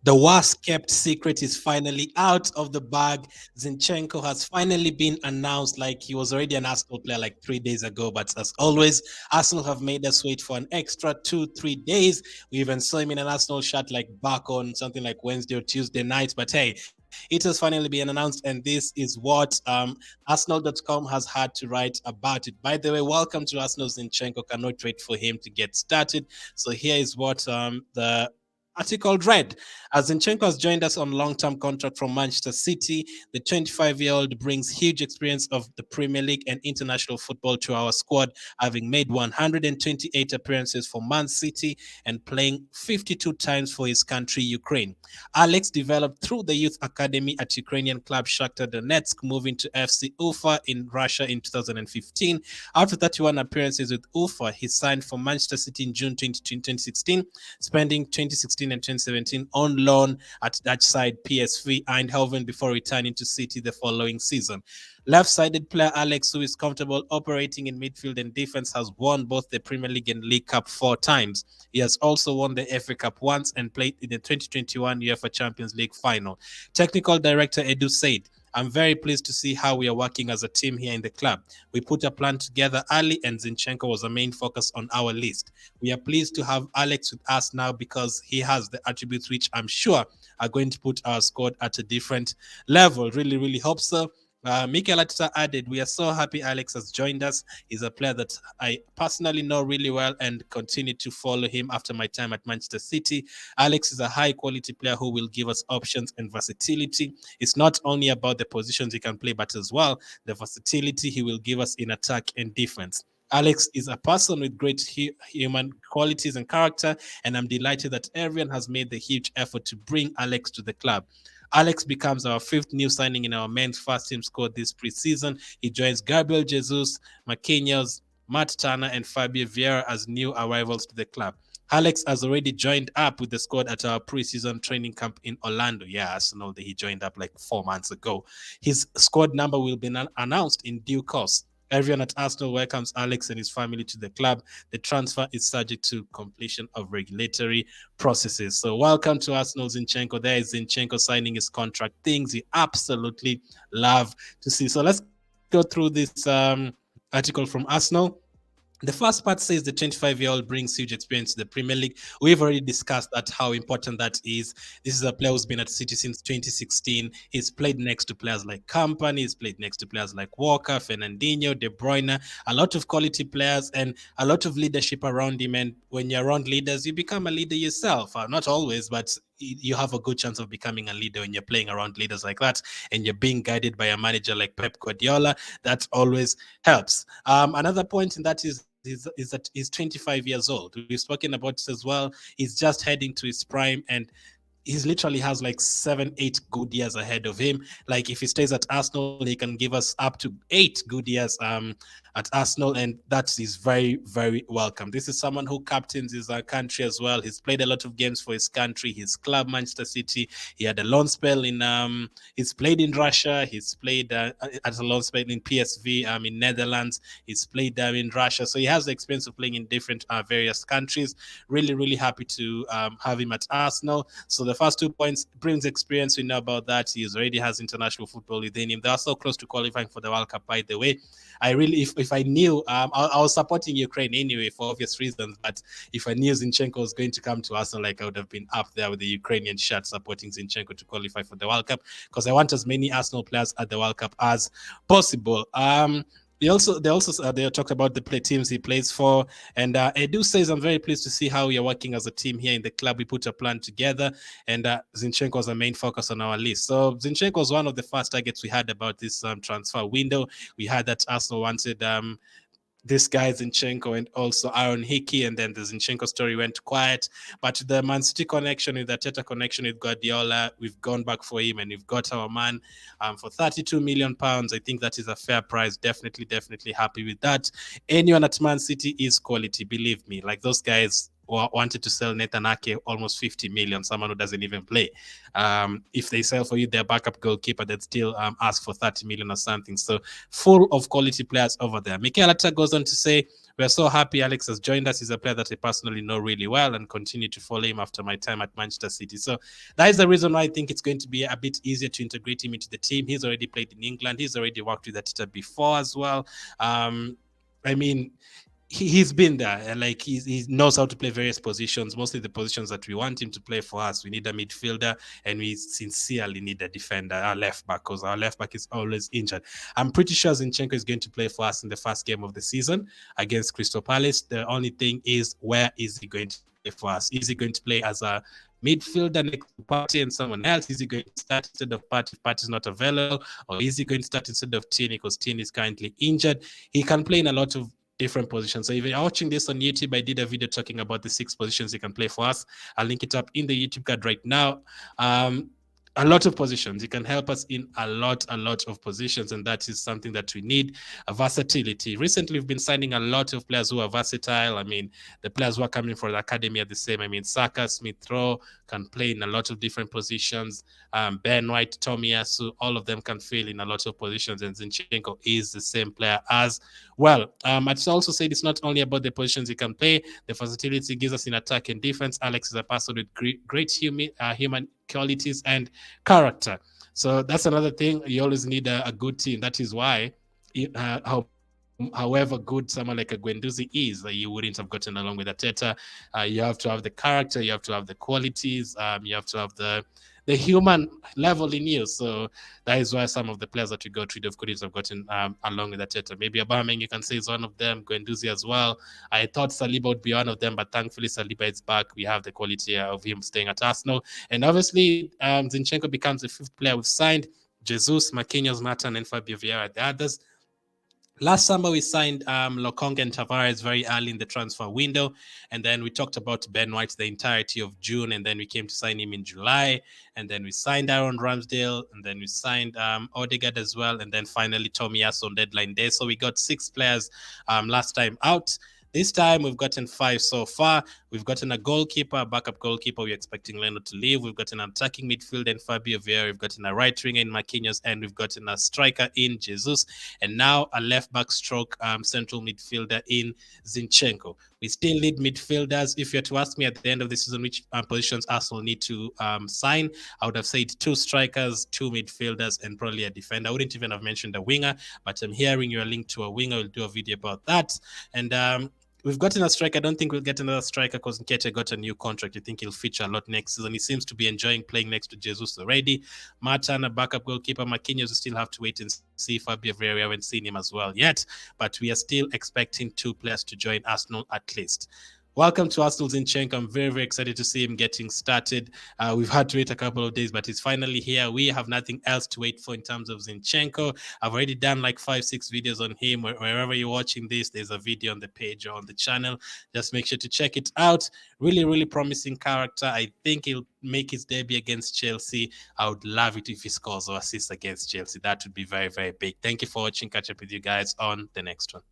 The worst kept secret is finally out of the bag. Zinchenko has finally been announced. Like, he was already an Arsenal player like 3 days ago, but as always, Arsenal have made us wait for an extra 2-3 days. We even saw him in an Arsenal shirt like back on something like Wednesday or Tuesday night. But hey, it has finally been announced, and this is what Arsenal.com has had to write about it. By the way, welcome to Arsenal. Zinchenko cannot wait for him to get started. So here is what the article read. As Zinchenko has joined us on long-term contract from Manchester City, the 25-year-old brings huge experience of the Premier League and international football to our squad, having made 128 appearances for Man City and playing 52 times for his country, Ukraine. Alex developed through the youth academy at Ukrainian club Shakhtar Donetsk, moving to FC Ufa in Russia in 2015. After 31 appearances with Ufa, he signed for Manchester City in June 2016, spending 2016 and 2017 on loan at Dutch side PSV Eindhoven before returning to City the following season. Left-sided player Alex, who is comfortable operating in midfield and defense, has won both the Premier League and League Cup 4 times. He has also won the FA Cup once and played in the 2021 UEFA Champions League final. Technical director Edu said, "I'm very pleased to see how we are working as a team here in the club. We put a plan together early, and Zinchenko was a main focus on our list. We are pleased to have Alex with us now because he has the attributes which I'm sure are going to put our squad at a different level." Really, really hope so. Mikel Arteta added, "We are so happy Alex has joined us. He's a player that I personally know really well and continue to follow him after my time at Manchester City. Alex is a high quality player who will give us options and versatility. It's not only about the positions he can play, but as well the versatility he will give us in attack and defense. Alex is a person with great human qualities and character, and I'm delighted that everyone has made the huge effort to bring Alex to the club. Alex becomes our fifth new signing in our men's first team squad this preseason. He joins Gabriel Jesus, Marquinhos, Matt Turner, and Fabio Vieira as new arrivals to the club. Alex has already joined up with the squad at our preseason training camp in Orlando. Yeah, Arsenal, he joined up like 4 months ago. His squad number will be announced in due course. Everyone at Arsenal welcomes Alex and his family to the club. The transfer is subject to completion of regulatory processes. So welcome to Arsenal, Zinchenko. There is Zinchenko signing his contract. Things you absolutely love to see. So let's go through this article from Arsenal. The first part says the 25-year-old brings huge experience to the Premier League. We've already discussed that, how important that is. This is a player who's been at City since 2016. He's played next to players like Company. He's played next to players like Walker, Fernandinho, De Bruyne, a lot of quality players and a lot of leadership around him. And when you're around leaders, you become a leader yourself. Not always, but you have a good chance of becoming a leader when you're playing around leaders like that and you're being guided by a manager like Pep Guardiola. That always helps. Another point in that is that he's 25 years old. We've spoken about it as well. He's just heading to his prime, and he's literally has like 7-8 good years ahead of him. Like, if he stays at Arsenal, he can give us up to 8 good years at Arsenal, and that is very, very welcome. This is someone who captains his country as well. He's played a lot of games for his country, his club Manchester City. He had a loan spell in he's played in Russia. He's played at a loan spell in PSV in Netherlands. He's played in Russia, so he has the experience of playing in different various countries. Really, really happy to have him at Arsenal. So the first 2 points, brings experience. We know about that. He already has international football within him. They are so close to qualifying for the World Cup, by the way. I really, if I knew, I was supporting Ukraine anyway for obvious reasons, but if I knew Zinchenko was going to come to Arsenal, like, I would have been up there with the Ukrainian shirt supporting Zinchenko to qualify for the World Cup, because I want as many Arsenal players at the World Cup as possible. They talked about the teams he plays for, and Edu says, "I'm very pleased to see how we are working as a team here in the club. We put a plan together, and Zinchenko was a main focus on our list." So Zinchenko was one of the first targets we had about this transfer window. We had that Arsenal wanted this guy Zinchenko and also Aaron Hickey, and then the Zinchenko story went quiet. But the Man City connection, with the Teta connection with Guardiola, we've gone back for him, and we've got our man for £32 million. I think that is a fair price. Definitely, definitely happy with that. Anyone at Man City is quality, believe me. Like, those guys, wanted to sell Nathan Ake almost 50 million, someone who doesn't even play. If they sell for you their backup goalkeeper, they'd still ask for 30 million or something. So full of quality players over there. Mikel Arteta goes on to say, "We're so happy Alex has joined us. He's a player that I personally know really well and continue to follow him after my time at Manchester City." So that is the reason why I think it's going to be a bit easier to integrate him into the team. He's already played in England. He's already worked with Arteta before as well. I mean, he's been there, and like he knows how to play various positions, mostly the positions that we want him to play for us. We need a midfielder, and we sincerely need a defender, our left back, because our left back is always injured. I'm pretty sure Zinchenko is going to play for us in the first game of the season against Crystal Palace. The only thing is, where is he going to play for us? Is he going to play as a midfielder next to Partey and someone else? Is he going to start instead of Partey if Partey is not available? Or is he going to start instead of Tierney because Tierney is currently injured? He can play in a lot of different positions. So if you're watching this on YouTube, I did a video talking about the 6 positions he can play for us. I'll link it up in the YouTube card right now. A lot of positions. He can help us in a lot of positions, and that is something that we need, a versatility. Recently, we've been signing a lot of players who are versatile. I mean, the players who are coming from the academy are the same. I mean, Saka, Smith-Rowe can play in a lot of different positions. Ben White, Tomiyasu, all of them can fill in a lot of positions, and Zinchenko is the same player as well. I'd also say it's not only about the positions he can play, the versatility gives us in attack and defense. Alex is a person with great human qualities and character. So that's another thing. You always need a good team. That is why, however good someone like a Guendouzi is, you wouldn't have gotten along with Arteta. You have to have the character, you have to have the qualities, you have to have the human level in you. So that is why some of the players that we got rid of couldn't have gotten along with Arteta. Maybe Aubameyang, you can say, is one of them. Guendouzi as well. I thought Saliba would be one of them, but thankfully Saliba is back. We have the quality of him staying at Arsenal. And obviously, Zinchenko becomes the 5th player we've signed. Jesus, Marquinhos, Martin, and Fabio Vieira, the others. Last summer, we signed Lokonga and Tavares very early in the transfer window. And then we talked about Ben White the entirety of June. And then we came to sign him in July. And then we signed Aaron Ramsdale. And then we signed Odegaard as well. And then finally, Tomiyasu on deadline day. So we got 6 players last time out. This time, we've gotten 5 so far. We've gotten a goalkeeper, a backup goalkeeper. We're expecting Leno to leave. We've gotten an attacking midfield in Fabio Vieira. We've gotten a right winger in Marquinhos, and we've gotten a striker in Jesus. And now a left back stroke central midfielder in Zinchenko. We still need midfielders. If you're to ask me at the end of the season which positions Arsenal need to sign, I would have said 2 strikers, 2 midfielders, and probably a defender. I wouldn't even have mentioned a winger, but I'm hearing you're linked to a winger. We'll do a video about that. And we've gotten a striker. I don't think we'll get another striker because Nketiah got a new contract. I think he'll feature a lot next season. He seems to be enjoying playing next to Jesus already. Martin, a backup goalkeeper. Marquinhos, we still have to wait and see. Fabio Vieira, we haven't seen him as well yet. But we are still expecting 2 players to join Arsenal at least. Welcome to Arsenal, Zinchenko. I'm very, very excited to see him getting started. We've had to wait a couple of days, but he's finally here. We have nothing else to wait for in terms of Zinchenko. I've already done like 5-6 videos on him. Wherever you're watching this, there's a video on the page or on the channel. Just make sure to check it out. Really, really promising character. I think he'll make his debut against Chelsea. I would love it if he scores or assists against Chelsea. That would be very, very big. Thank you for watching. Catch up with you guys on the next one.